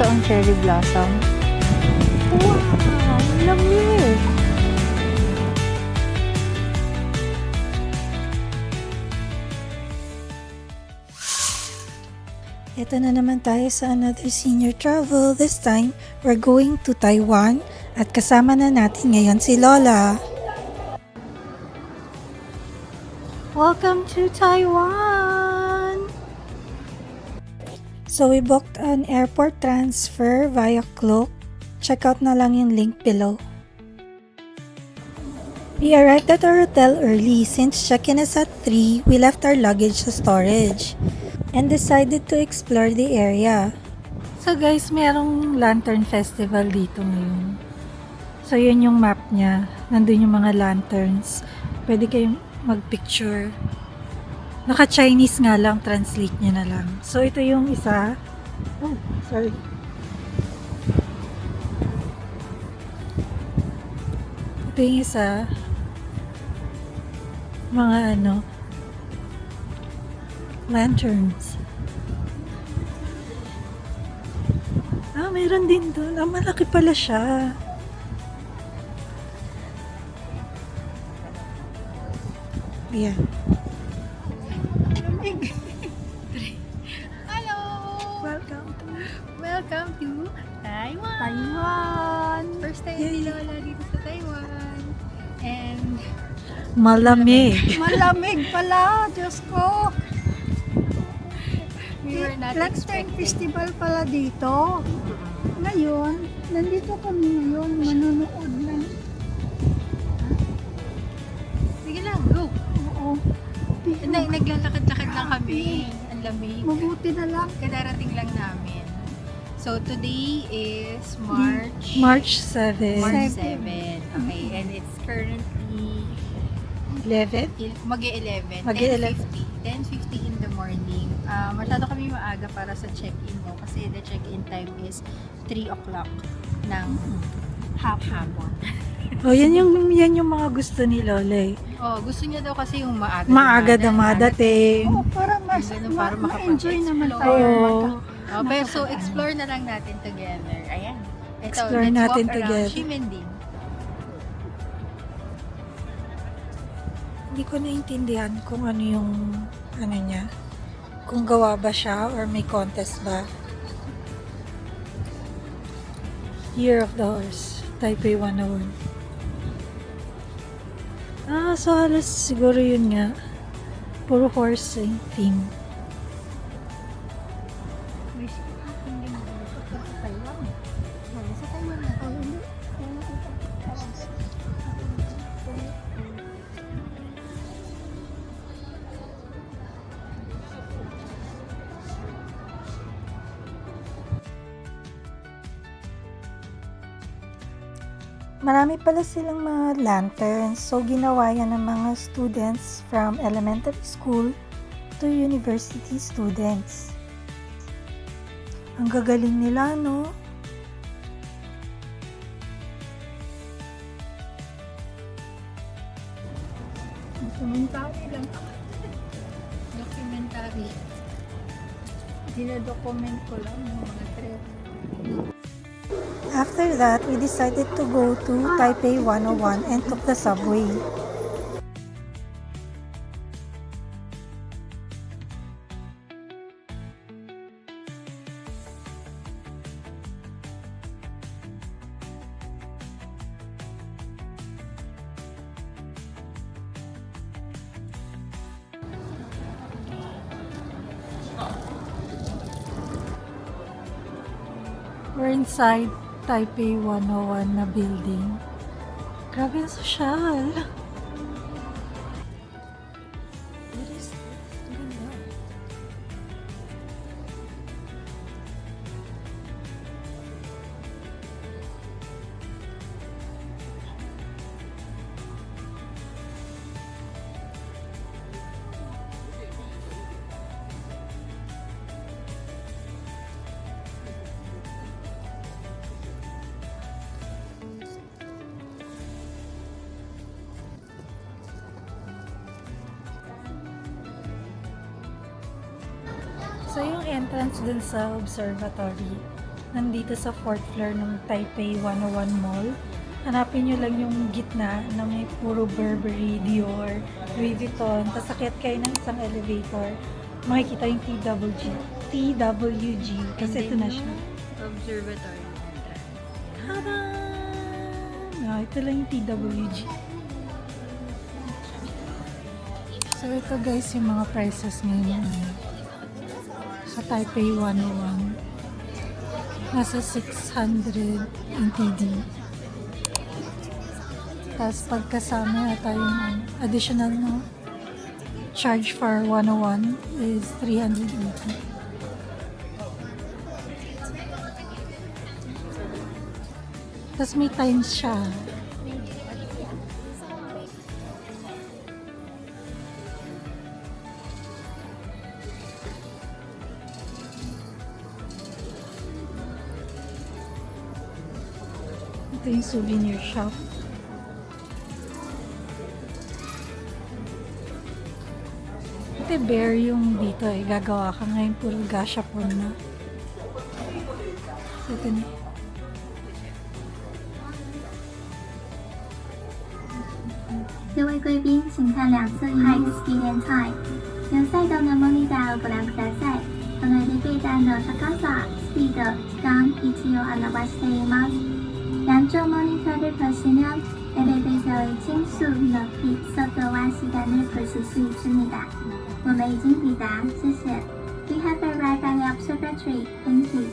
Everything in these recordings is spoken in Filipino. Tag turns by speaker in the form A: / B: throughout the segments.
A: totoong cherry blossom. Wow! Ang lamig! Ito na naman tayo sa another senior travel. This time, we're going to Taiwan at kasama na natin ngayon si Lola. Welcome to Taiwan! So we booked an airport transfer via Klook. Check out na lang yung link below. We arrived at our hotel early. Since check-in is at 3, we left our luggage sa storage and decided to explore the area. So guys, merong lantern festival dito ngayon. So yun yung map niya. Nandun yung mga lanterns. Pwede kayong mag-picture. Naka-Chinese nga lang, translate niya na lang. So ito yung isa. Oh, sorry. Ito yung isa. Mga lanterns. Mayroon din doon. Malaki pala siya. Ayan.
B: Hello! Welcome to Taiwan!
A: Taiwan!
B: First time ni Lola dito sa Taiwan. And
A: Malamig.
C: Malamig pala, Diyos ko.
B: we were not
C: Lantern
B: expecting.
C: Festival pala dito. Ngayon, nandito kami ngayon, manonood ng...
B: Sige lang, go!
C: Oo.
B: Naglalakad-lakad lang kami. Ang lamig.
C: Mabuti na lang.
B: Kadarating lang namin. So today is March
A: March 7.
B: March 7.
C: 7.
B: Okay, and it's currently
A: 11.
B: Mag-11.
A: Mag-11.
B: 10:50 in the morning. Masyado kami maaga para sa check-in mo kasi the check-in time is 3 o'clock ng hapon.
A: Oh, yan yung mga gusto ni Lola eh.
B: Oh, gusto niya daw kasi yung maaga.
A: Maaga na madating.
C: Oo, para
B: Ganun, para
C: ma-enjoy naman
B: makapag-explore.
C: tayo.
A: Oo.
B: Oh, pero so explore na lang natin together. Ayan. Ito,
A: Explore
B: let's
A: natin
B: walk
A: together.
B: around Ximending.
A: Hindi ko naintindihan kung ano yung niya. Kung gawa ba siya or may contest ba. Year of the Horse. Taipei 101. So halos siguro yun nga. Puro horse theme. Marami pala silang mga lanterns. So, ginawa yan ng mga students from elementary school to university students. Ang gagaling nila, no?
C: Documentary lang.
B: Documentary.
C: Dinadocument ko lang yung mga trip.
A: After that, we decided to go to Taipei 101 and took the subway. We're inside Taipei 101 na building. Grabe ang sosyal. What is this? Ang ganda. So, yung entrance dun sa observatory, nandito sa 4th floor ng Taipei 101 Mall. Hanapin nyo lang yung gitna na may puro Burberry, Dior, Louis Vuitton. Tapos sakit kayo ng isang elevator. Makikita yung TWG. Kasi ito na siya.
B: Observatory.
A: Tada! Ito lang yung TWG. So ito guys yung mga prices ngayon. Sa Taipei 101. Nasa 600 NTD. Tapos pagkasama na tayong additional no, charge for 101 is 380. Tapos may times siya. Ito yung souvenir shop. Ito bear yung dito eh. Gagawa ka ngayon puro gashapon na. So, ito na.
D: 各位贵宾，请看两侧一幕 ski 聯賽。両サイドのモニターをご覧ください。このエレベーターの高さ、スピード、時間、位置を表しています。两种 monitor 可使用 엘리베이터의 층수, 높이, 속도와 시간을 볼 수 있습니다. 我们已经抵达，谢谢。We have arrived at the observatory. Thank you.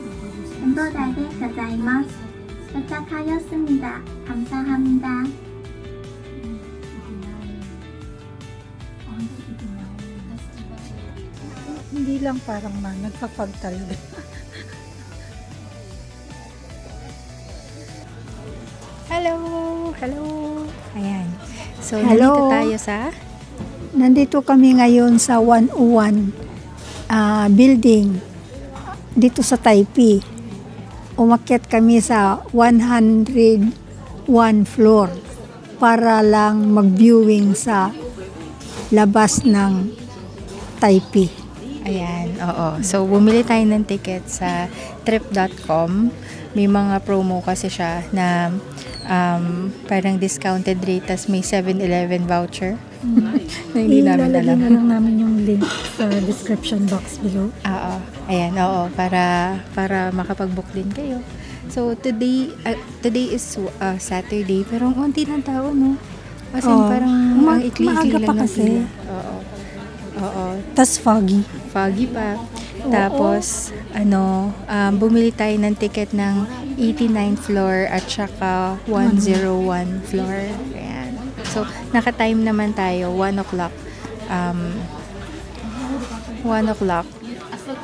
D: 행복하게 가자이마스. 도착하였습니다. 감사합니다.
A: Hindi lang parang nagpapag talaga.
B: Hello! Hello! Ayan. So,
C: Hello.
B: nandito tayo sa
C: Nandito kami ngayon sa 101 building dito sa Taipei. Umakyat kami sa 101 floor para lang mag-viewing sa labas ng Taipei.
B: Ayan, oo. So, bumili tayo ng ticket sa trip.com. May mga promo kasi siya na parang discounted rate, tas may 7-Eleven voucher. Na hindi namin
A: Ilalagay
B: alam.
A: na lang namin yung link sa description box below.
B: Oo. Ayan, oo. Para makapag-book din kayo. So, today is Saturday, pero ang unti ng tao, no? As in,
A: Oo.
B: parang ang ikli-ikli
A: Maaga
B: lang
A: pa
B: ng
A: kasi.
B: pila. Oo. Oo.
A: Tas foggy.
B: Foggy pa. Tapos, bumili tayo ng ticket ng 89th floor at saka 101 floor. Ayan. So, naka-time naman tayo, 1 o'clock. 1 o'clock,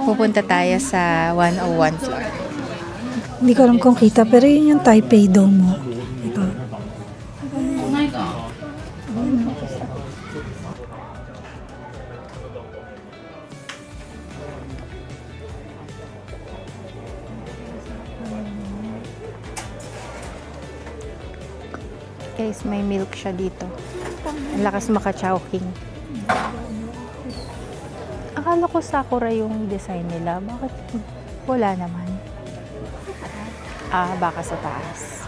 B: pupunta tayo sa 101 floor.
A: Hindi ko alam kung kita, pero yun yung Taipei Dome mo. Ito.
B: Guys, may milk siya dito. Ang lakas maka-chowking. Akala ko Sakura yung design nila. Bakit wala naman? Baka sa taas.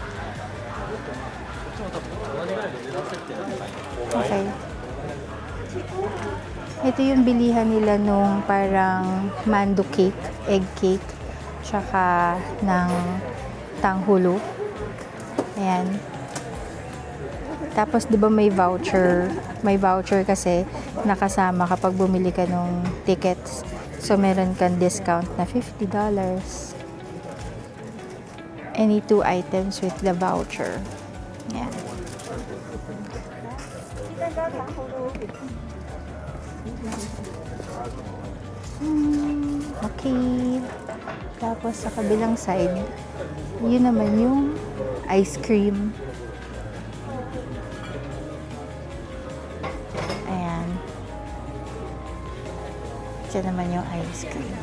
B: Okay. Ito yung bilihan nila nung parang mando cake, egg cake, tsaka ng tanghulo. Ayan. Tapos 'di ba may voucher? May voucher kasi nakasama kapag bumili ka ng tickets. So meron kang discount na $50. Any 2 items with the voucher. Yan. Okay. Tapos sa kabilang side, yun naman yung ice cream. Ayan. Diyan naman yung ice cream.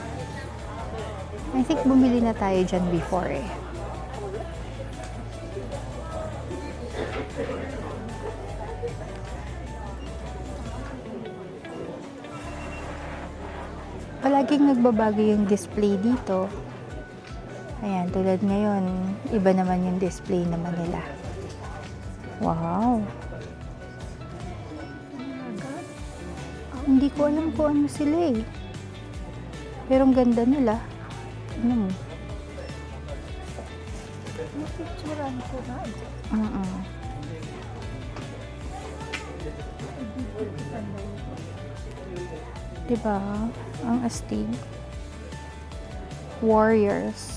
B: I think bumili na tayo dyan before eh. Palaging nagbabago yung display dito. Ayan, tulad ngayon, iba naman yung display naman nila. Wow! Hindi ko alam kung ano sila eh. Pero ang ganda nila. Ano mo?
C: Napicturean ko na ito.
B: Diba? Ang astig. Warriors.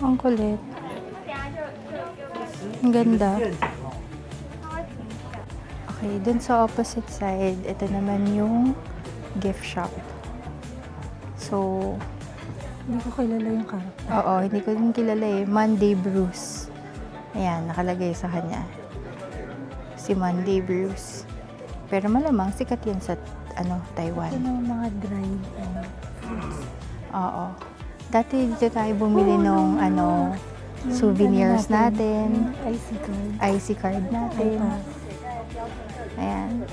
B: Ang kulit. Ang ganda. Okay, dun sa opposite side, ito naman yung gift shop. So,
A: Hindi ko kilala yung character.
B: oo, hindi ko din kilala eh. Monday Bruce. Ayan, nakalagay sa kanya. Si Monday Bruce. Pero malamang sikat yan sa Taiwan.
A: Ito ng mga dried fruits.
B: Oo. Dati dito tayo bumili nung souvenirs natin.
A: Yung IC card.
B: IC card natin. Ayan.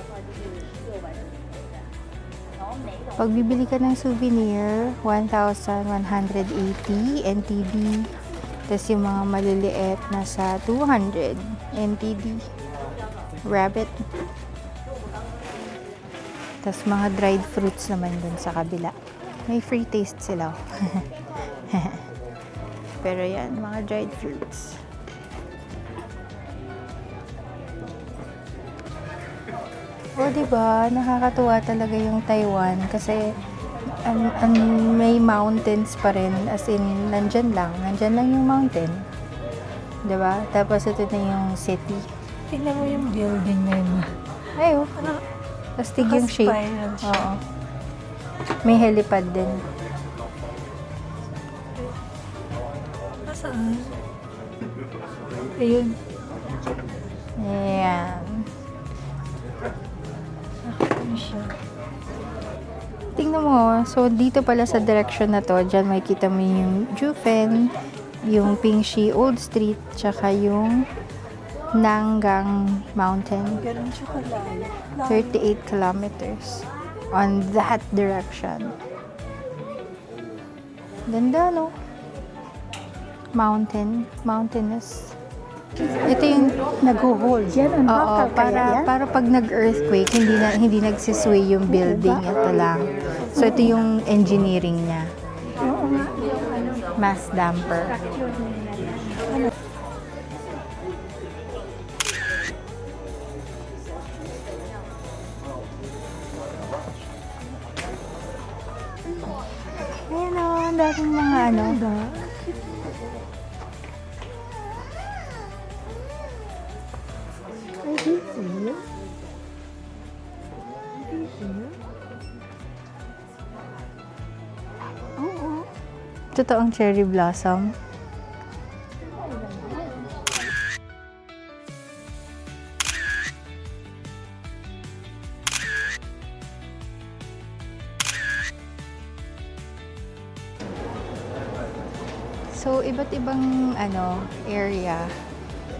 B: Pag bibili ka ng souvenir, 1,180 NTD. Tapos yung mga maliliit, nasa 200 NTD. Rabbit. Tapos mga dried fruits naman dun sa kabila. May free taste sila. Pero yan, mga dried fruits. O, diba? Nakakatuwa talaga yung Taiwan kasi may mountains pa rin. As in, nandyan lang yung mountain. Diba? Tapos ito na yung city.
A: Tingnan mo yung building na yun.
B: Ayo. Astig yung shape.
A: Spiral siya.
B: Oo. May helipad din.
A: Nasaan? Ayun.
B: Ayan.
A: Ano siya?
B: Tingnan mo, so dito pala sa direction na to, dyan makikita mo yung Jufen, yung Pingxi Old Street, tsaka yung Nangang Mountain.
A: Ganun siya kalayo.
B: 38 kilometers on that direction. Ganda, no? Mountainous. Ito yung
C: Nag-hold yan. Ang
B: oo,
C: bakal kaya yan?
B: para pag nag-earthquake, hindi nagsisway yung building. Ito lang. So, ito yung engineering niya.
C: Oo nga. Yung
B: Mass damper. Ayan o, ang daming mga
C: I think so. Oo.
B: totoong cherry blossom. So, iba't ibang area,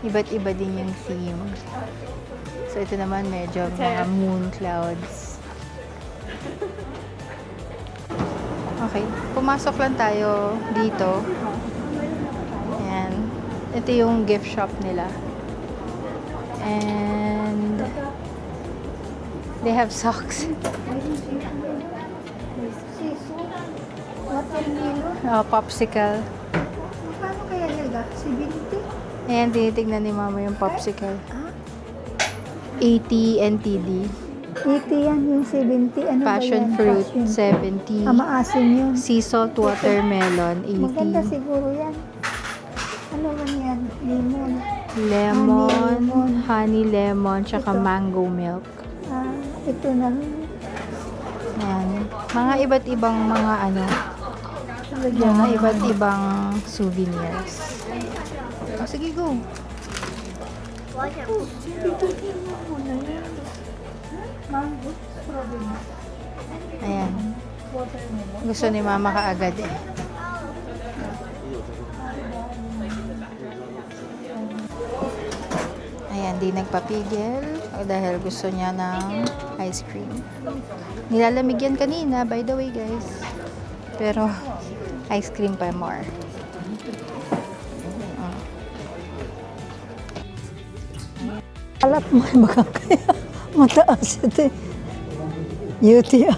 B: iba't iba din yung theme. So, ito naman medyo mga moon clouds. Okay, pumasok lang tayo dito. Ayan. Ito yung gift shop nila. And they have socks.
C: Watermelon.
B: Popsicle.
C: Paano kaya Helga? 70?
B: Ayan, tinitignan ni Mama yung popsicle. 80 NTD.
C: 80 yan, yung 70. Ano
B: Passion
C: ba yan?
B: fruit,
C: Passion.
B: 70.
C: Maasim yun.
B: Sea salt watermelon,
C: Maganda
B: 80.
C: siguro yan. Ano man yan? Lemon.
B: Lemon,
C: lemon.
B: honey lemon, tsaka
C: Ito.
B: mango milk.
C: Ito na.
B: Ayan. Mga iba't ibang mga mga iba't ibang souvenirs. O, sige, go.
C: Mango. Strawberry.
B: Ayan.
C: Watermelon.
B: Gusto ni Mama kaagad eh. Hindi nagpapigil dahil gusto niya ng ice cream. Nilalamig yan kanina, by the way guys. Pero, ice cream pa more.
A: Alat mo ay makakaya. Mataas ito. UTI.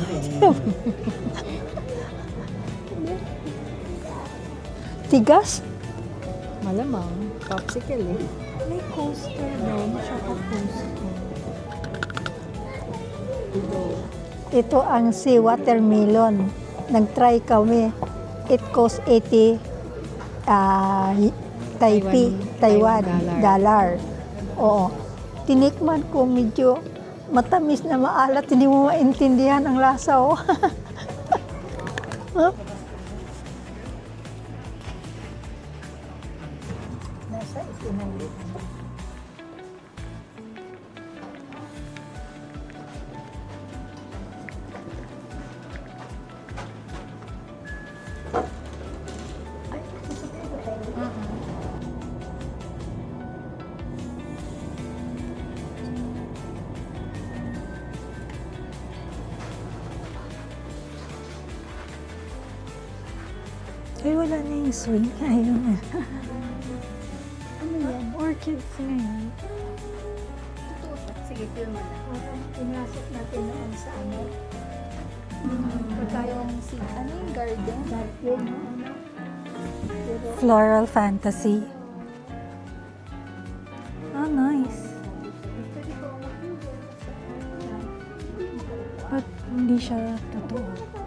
A: Tigas?
B: Malamang, popsicle eh.
A: May coaster daw. Tsaka coaster. Ito ang si watermelon. Nag-try kami. It costs 80 Taiwan dollar. Oo. Tinikman ko medyo matamis na maalat. Hindi mo maintindihan ang lasa. Oh. Huh? Nasa itinali. Ay, wala na yung swing. Ayun na. Ano yan? Orchids ngayon.
C: Sige, film mo na.
A: Pinasok natin noon sa ano.
B: Ano yung garden?
A: Floral Fantasy. Oh, nice. But hindi siya totoo.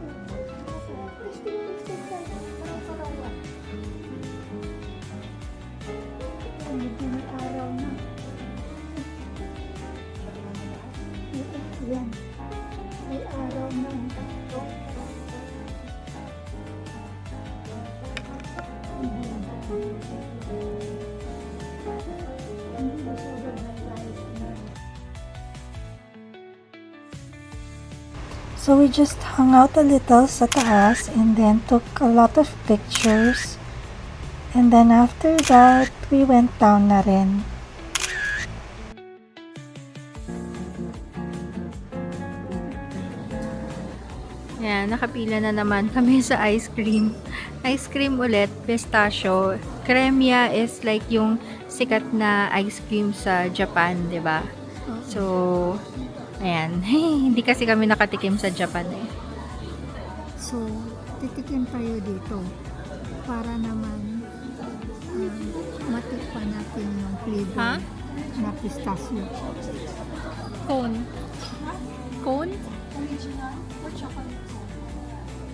A: Yan. May araw na. So we just hung out a little sa taas and then took a lot of pictures. And then after that, we went down na rin.
B: Yan, nakapila na naman kami sa ice cream. Ice cream ulit, pistachio. Cremia is like yung sikat na ice cream sa Japan, di ba? So, ayan. Hindi kasi kami nakatikim sa Japan eh.
C: So, titikim tayo dito para naman matikpan natin yung flavor
B: Ha?
C: na pistachio.
B: Cone. Cone?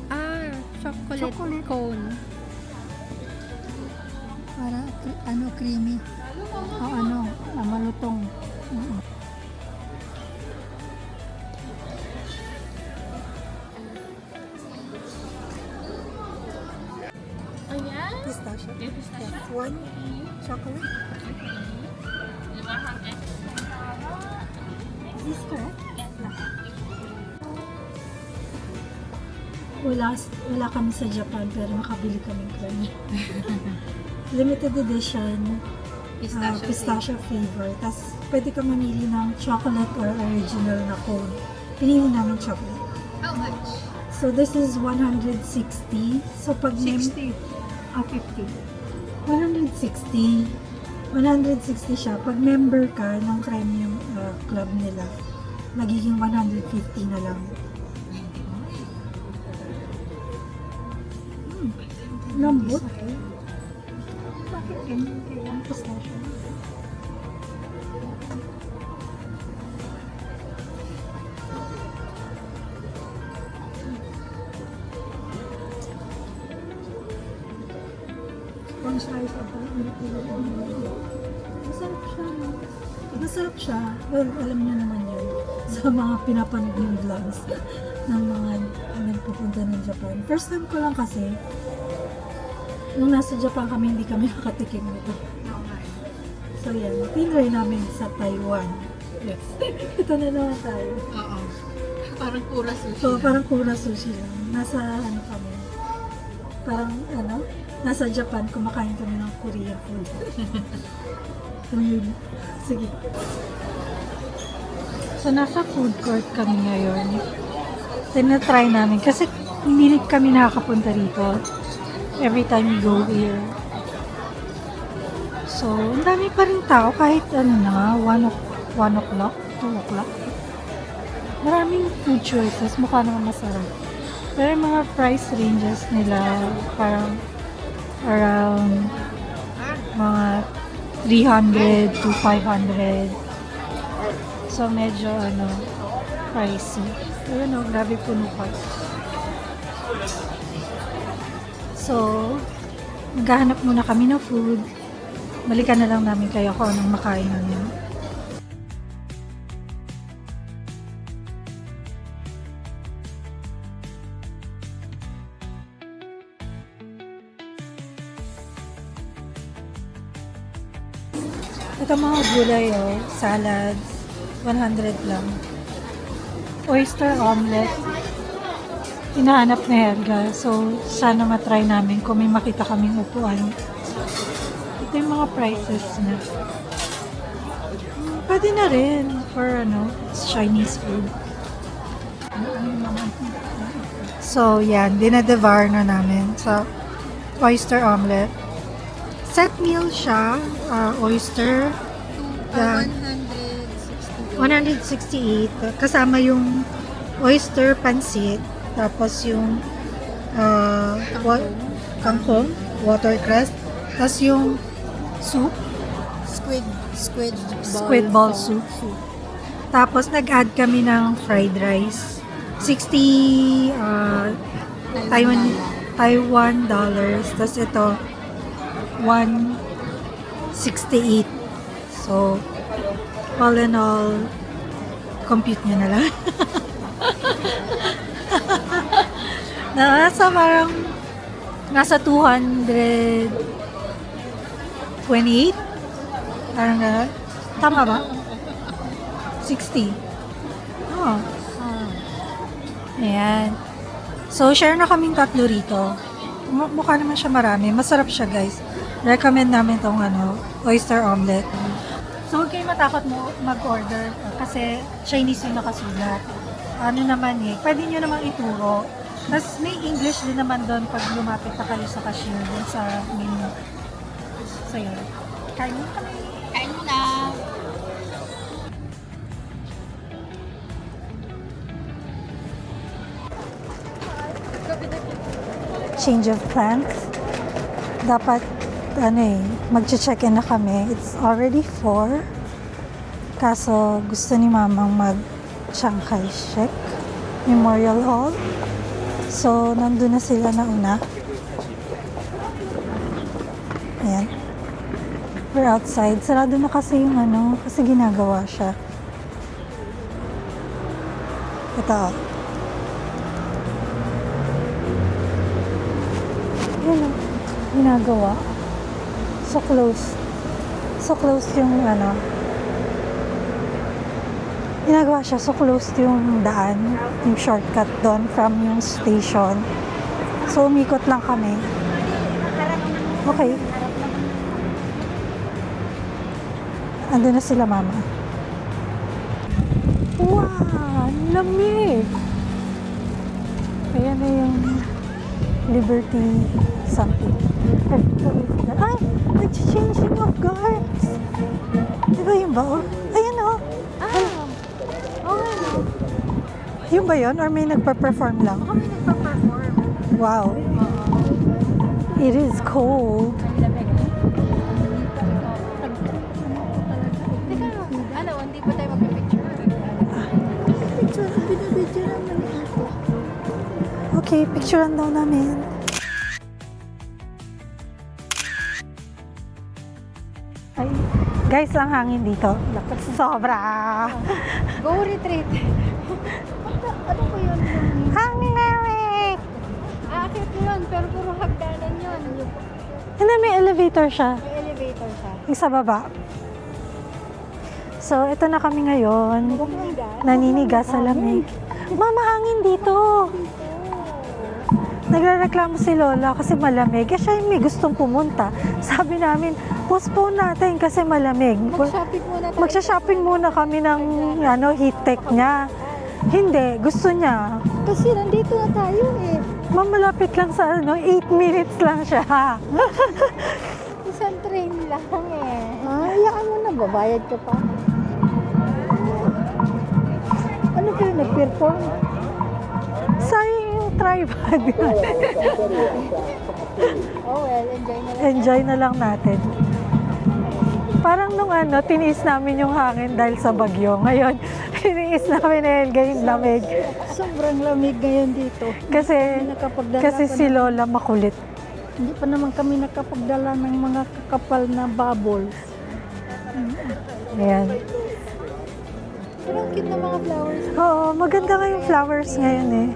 B: Ah, chocolate cone.
C: Para creamy. O malutong. Pistachio. Yes. One chocolate. Is this correct?
A: Wala kami sa Japan pero nakabili kami creme. Limited edition. Pistachio flavor. Tapos pwede ka mamili ng chocolate or original na cone. Pinili namin chocolate.
B: How much?
A: So this is 160. So pag
C: 50.
A: 160. 160 siya. Pag member ka ng premium club nila, magiging 150 na lang. Lambot. Bakit ganyan kaya ang pistachio? One size of masarap siya. Masarap siya. Well, alam niyo naman yun. Sa mga pinapanood yung vlogs ng mga nagpupunta ng Japan. First time ko lang kasi, nung nasa Japan kami, hindi kami nakatikim nito. So yan, tinry namin sa Taiwan. Yes. Ito na naman tayo.
B: Oo. Parang kura sushi.
A: So, parang kura sushi lang. Nasa kami. Parang nasa Japan, kumakain kami ng Korean food. Food. Sige. So, nasa food court kami ngayon. Tinatry namin kasi hindi kami nakakapunta rito every time we go here. So, ang dami pa rin tao kahit 1 o'clock, 2 o'clock. Maraming food choices, mukha naman masarap. Pero yung mga price ranges nila parang around mga 300 to 500. So, medyo pricey. Ayun grabe puno pa. So, maghahanap muna kami ng food. Balikan na lang namin kayo kung anong makain namin. Ito mga gulay, salads, 100 lang. Oyster omelette, hinahanap na Helga. So, sana matry namin kung may makita kaming upuan. Ito yung mga prices na. Pwede na rin for Chinese food. So, yan. Dinadevour na namin sa oyster omelette. Set meal siya. Oyster. 168. Kasama yung oyster pansit. Tapos yung kangkong, watercress. Tapos yung soup. Squid ball soup. Tapos nag-add kami ng fried rice. 60 Taiwan dollars. Tapos ito 168. So, all in all, compute nyo na lang. Nasa 228. Parang gano'n. Tama ba? 60. Oh. Ayan. So, share na kaming tatlo rito. Mukha naman siya marami. Masarap siya, guys. Recommend namin tong oyster omelette. So, huwag kayo matakot mo mag-order kasi Chinese yung nakasulat. Pwede nyo namang ituro. Tapos may English din naman doon pag lumapit na kayo sa cashier doon sa menu. So, yun. Kain mo kami.
C: Kain mo na.
A: Change of plans. Dapat, mag-check-in na kami. It's already 4. Kaso, gusto ni Mamang mag-Chiang Kai-shek Memorial Hall. So, nandun na sila na una. Ayan. We're outside. Sarado na kasi yung kasi ginagawa siya. Ito. Ayan, ginagawa. So close. So close yung ginagawa siya. So close yung daan. Yung shortcut doon from yung station. So umikot lang kami. Okay. Andun na sila, Mama. Wow! Lamig! Ayan na yung Liberty something. Ay! Nag-changing of guards! Diba yun ba? Ayan o! Yung ba yun? Or may nagpa-perform lang?
C: Kami nagpa-perform.
A: Wow! It is cold.
C: Hindi pa tayo mag-picture. Picture naman ito.
A: Okay, picturean daw namin. Ay, guys, ang hangin dito. Sobra!
C: Go retreat. Ano ko yun?
A: Hangin namin!
C: Aakit yun, pero puro hagdanan yun.
A: Hindi, may elevator siya.
C: May elevator siya.
A: Yung sa baba. So, ito na kami ngayon. Naninigas sa lamig. Mama, hangin dito. Nagrereklamo si Lola kasi malamig. Eh, siya yung may gustong pumunta. Sabi namin, postpone natin kasi malamig.
B: Mag-shopping muna tayo.
A: Magsha-shopping muna kami ng heat tech niya. Hindi, gusto niya.
C: Kasi nandito na tayo eh.
A: Mamalapit lang sa 8 minutes lang siya.
B: Isang train lang eh.
C: Hayaan mo na, babayad ka pa. Ano kayo nag-perform?
A: Sayang yung tripod.
B: Oh well, enjoy na lang.
A: Enjoy na lang natin. Parang nung tiniis namin yung hangin dahil sa bagyo. Ngayon, tiniis namin yung lamig.
C: Sobrang lamig ngayon dito.
A: Kasi
C: Nakapagdala
A: si Lola makulit.
C: Hindi pa naman kami nakapagdala ng mga kakapal na bubbles.
A: Ayan.
B: Pero ang cute na mga flowers.
A: Oo, maganda nga yung flowers ngayon eh.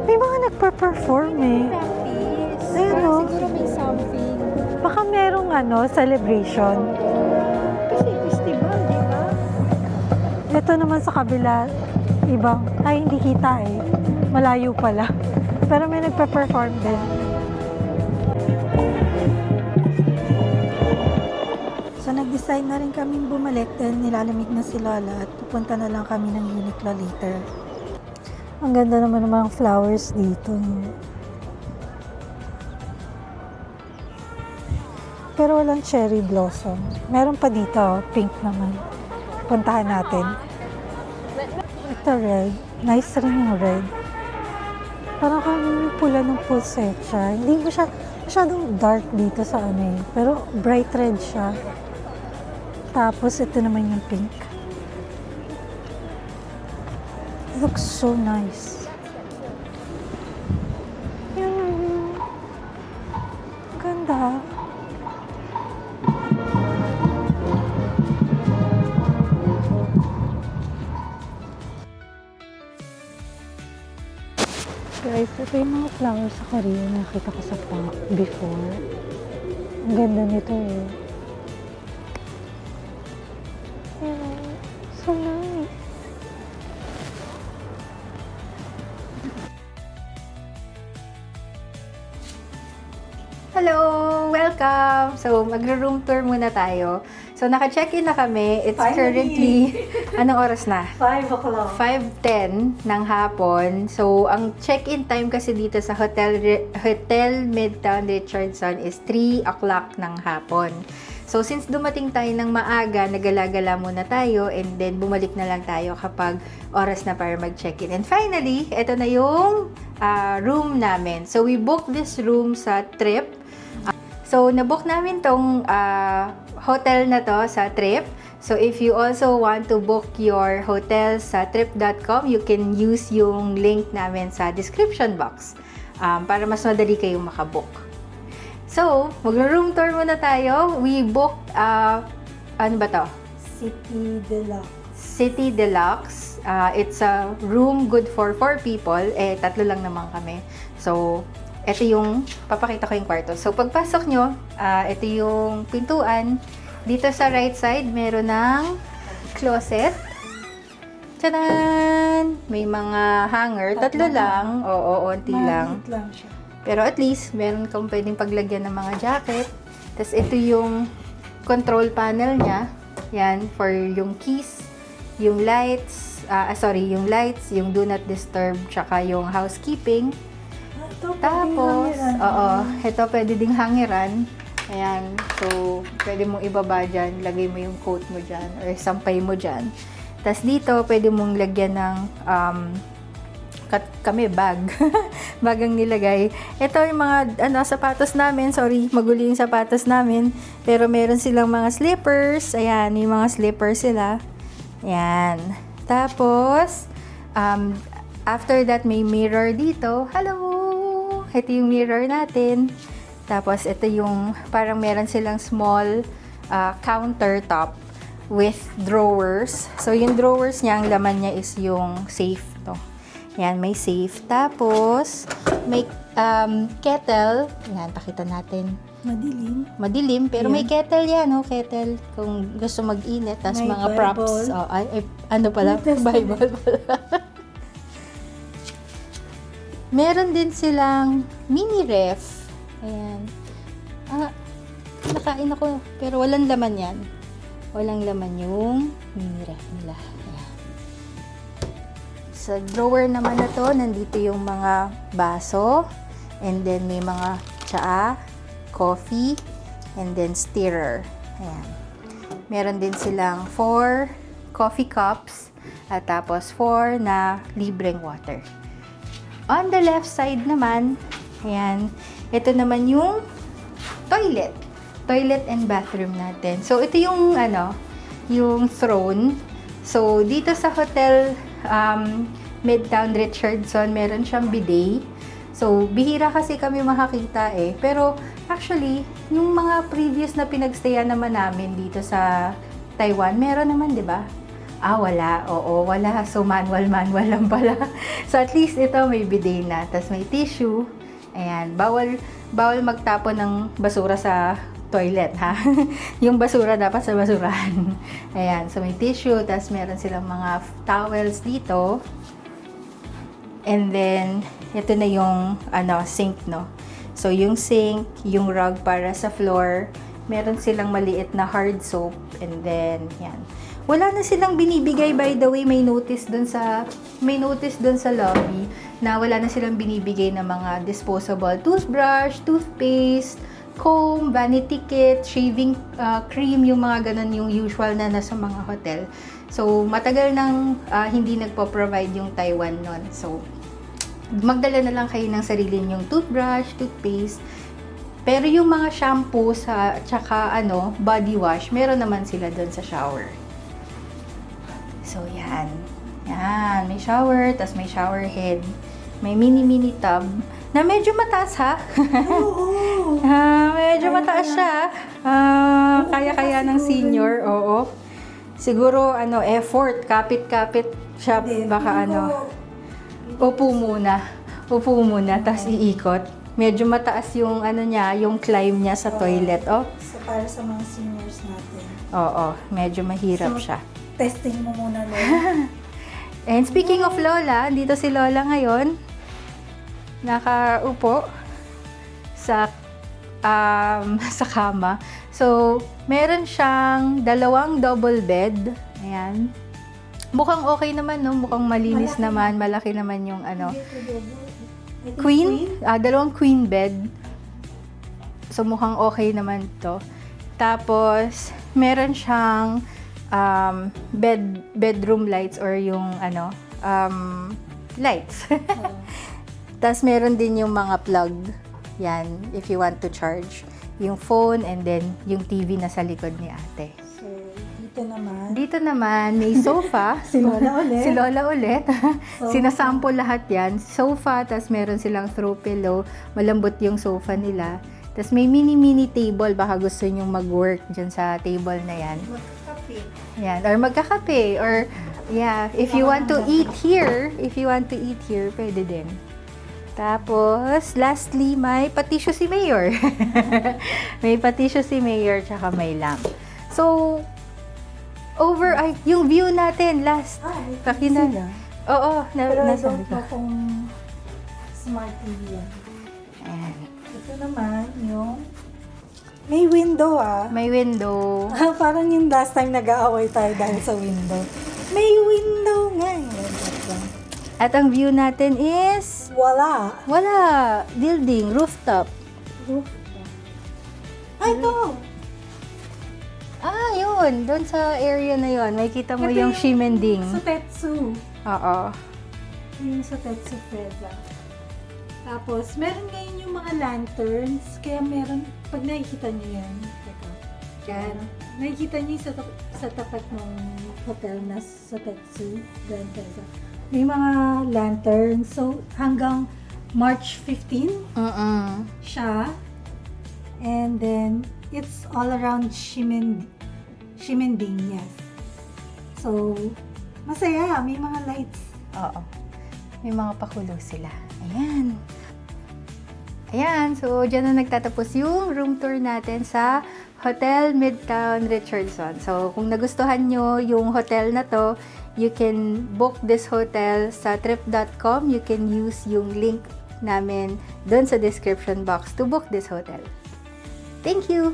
A: May mga nagpa-perform eh.
B: Practice.
A: Ayun,
B: Parang
A: oh.
B: siguro may something.
A: Baka merong celebration.
C: Kasi festival, di ba?
A: Ito naman sa kabila, ibang, hindi kita eh. Malayo pala. Pero may nagpa-perform din. So nag-decide na rin kaming bumalik dahil nilalamig na si Lola at pupunta na lang kami ng Uniqlo later. Ang ganda naman ng mga flowers dito. Pero walang cherry blossom. Meron pa dito, pink naman. Puntahan natin. Ito red. Nice rin yung red. Parang kami yung pula ng pulsetsa. Hindi masyadong dark dito sa pero bright red siya. Tapos ito naman yung pink. It looks so nice. Yan. Ganda. Guys, ito yung mga flowers sa Korea na nakita ko sa park before. Ang ganda nito eh. Ayan, so nice.
B: Hello! Welcome! So, magro-room tour muna tayo. So, naka-check-in na kami. It's
A: Finally!
B: currently, anong oras na?
A: 5 o'clock.
B: 5:10 ng hapon. So, ang check-in time kasi dito sa Hotel Midtown Richardson is 3 o'clock ng hapon. So, since dumating tayo ng maaga, nagala-gala muna tayo and then bumalik na lang tayo kapag oras na para mag-check-in. And finally, ito na yung room namin. So, we booked this room sa Trip. So, nabook namin tong hotel na to sa Trip. So, if you also want to book your hotel sa trip.com, you can use yung link namin sa description box para mas madali kayong makabook. So, mag-room tour muna tayo. We booked, ano ba to?
A: City Deluxe.
B: City Deluxe. It's a room good for 4 people. Tatlo lang naman kami. So, ito yung, papakita ko yung kwarto. So, pagpasok nyo, ito yung pintuan. Dito sa right side, meron ng closet. Tadaan! May mga hanger. Tatlo lang. Oo, onti lang.
A: Maliit lang siya.
B: Pero at least, meron kang pwedeng paglagyan ng mga jacket. Tapos, ito yung control panel niya. Yan, for yung keys, yung lights, yung lights, yung do not disturb, tsaka yung housekeeping. Tapos, ito pwede ding hangiran. Ayan, so, pwede mong ibaba dyan, lagay mo yung coat mo dyan, or sampay mo dyan. Tapos dito, pwede mong lagyan ng, kami, bag. Bag ang nilagay. Ito yung mga, sapatos namin. Sorry, magulo yung sapatos namin. Pero meron silang mga slippers. Ayan, yung mga slippers sila. Ayan. Tapos, after that, may mirror dito. Hello! Ito yung mirror natin. Tapos, ito yung, parang meron silang small countertop with drawers. So, yung drawers niya, ang laman niya is yung safe to. Yan, may safe. Tapos, may kettle. Yan, pakita natin.
A: Madilim.
B: Madilim, pero may kettle yan, kettle. Kung gusto mag-init, tapos
A: May
B: mga
A: Bible.
B: props. Ano pala?
A: New Testament.
B: Bible pala. Meron din silang mini ref. Ayan. Nakain ako, pero walang laman yan. Walang laman yung mini ref nila. Ayan. Sa drawer naman na to, nandito yung mga baso. And then may mga tsaa, coffee, and then stirrer. Ayan. Meron din silang 4 coffee cups at tapos 4 na libreng water. On the left side naman, ayan, ito naman yung toilet and bathroom natin. So, ito yung, yung throne. So, dito sa Hotel Midtown Richardson, meron siyang bidet. So, bihira kasi kami makakita eh. Pero, actually, yung mga previous na pinagstayan naman namin dito sa Taiwan, meron naman, di ba? Wala. Oo, wala. So, manual lang pala. So, at least ito may bidet na. Tapos may tissue. Ayan. Bawal magtapon ng basura sa toilet, ha? Yung basura dapat sa basurahan. Ayan. So, may tissue. Tapos meron silang mga towels dito. And then, ito na yung, sink, no? So, yung sink, yung rug para sa floor. Meron silang maliit na hard soap. And then, yan. Wala na silang binibigay, by the way, may notice dun sa lobby na wala na silang binibigay na mga disposable toothbrush, toothpaste, comb, vanity kit, shaving cream, yung mga ganun yung usual na nasa mga hotel. So, matagal nang hindi nagpo-provide yung Taiwan nun. So, magdala na lang kayo ng sarili yung toothbrush, toothpaste. Pero yung mga shampoo tsaka body wash, meron naman sila dun sa shower. So, yan. Yan. May shower, tas may shower head. May mini tub na medyo mataas, ha?
A: Oo.
B: Medyo mataas siya. Kaya-kaya ng senior. Oo. Siguro, effort. Kapit-kapit siya. Baka, upo muna, tas iikot. Medyo mataas yung, yung climb niya sa toilet. Oh.
A: So, para sa mga seniors natin.
B: Oo. Medyo mahirap siya.
A: Testing mo muna, Lola.
B: And speaking of Lola, dito si Lola ngayon. Nakaupo sa kama. So, meron siyang 2 double bed. Ayan. Mukhang okay naman, no? Mukhang malinis naman. Malaki naman yung queen. 2 queen bed. So, mukhang okay naman to. Tapos, meron siyang bedroom lights or yung lights. Tapos meron din yung mga plug. Yan, if you want to charge yung phone and then yung TV na sa likod ni ate.
A: So, dito naman may sofa.
B: Si Lola ulit.
A: So,
B: Sinasample lahat yan. Sofa, tapos meron silang throw pillow. Malambot yung sofa nila. Tapos may mini table. Baka gusto nyong mag-work dyan sa table na yan. Yan, or magkakape, or if you want to eat here, pwede din. Tapos, lastly, may patisyo si Mayor. May patisyo si Mayor, tsaka may lamp. So, yung view natin, last.
A: sila.
B: Oo,
A: Pero I
B: nasa
A: don't know kung smart TV yan.
B: Ayan.
A: Ito naman yung may window,
B: May window.
A: Parang yung last time nag-aaway tayo dahil sa window. May window nga eh.
B: At ang view natin is...
A: Wala.
B: Building, rooftop.
A: Ay, ito!
B: Yun. Doon sa area na yun. Makikita mo
A: Ito
B: yung Shimending.
A: Sa Tetsu.
B: Oo.
A: Yung sa Tetsu Plaza. Tapos, meron ngayon yung mga lanterns. Kaya meron, pag nakikita nyo yan, yan, nakikita nyo yung sa tapat ng hotel na sa Tetsu, Grand Plaza. May mga lanterns. So, hanggang March 15 siya. And then, it's all around Shimending, yes. So, masaya. May mga lights.
B: Oo. May mga pakulo sila. Ayan. So, dyan na nagtatapos yung room tour natin sa Hotel Midtown Richardson. So, kung nagustuhan nyo yung hotel na to, you can book this hotel sa trip.com. You can use yung link namin dun sa description box to book this hotel. Thank you!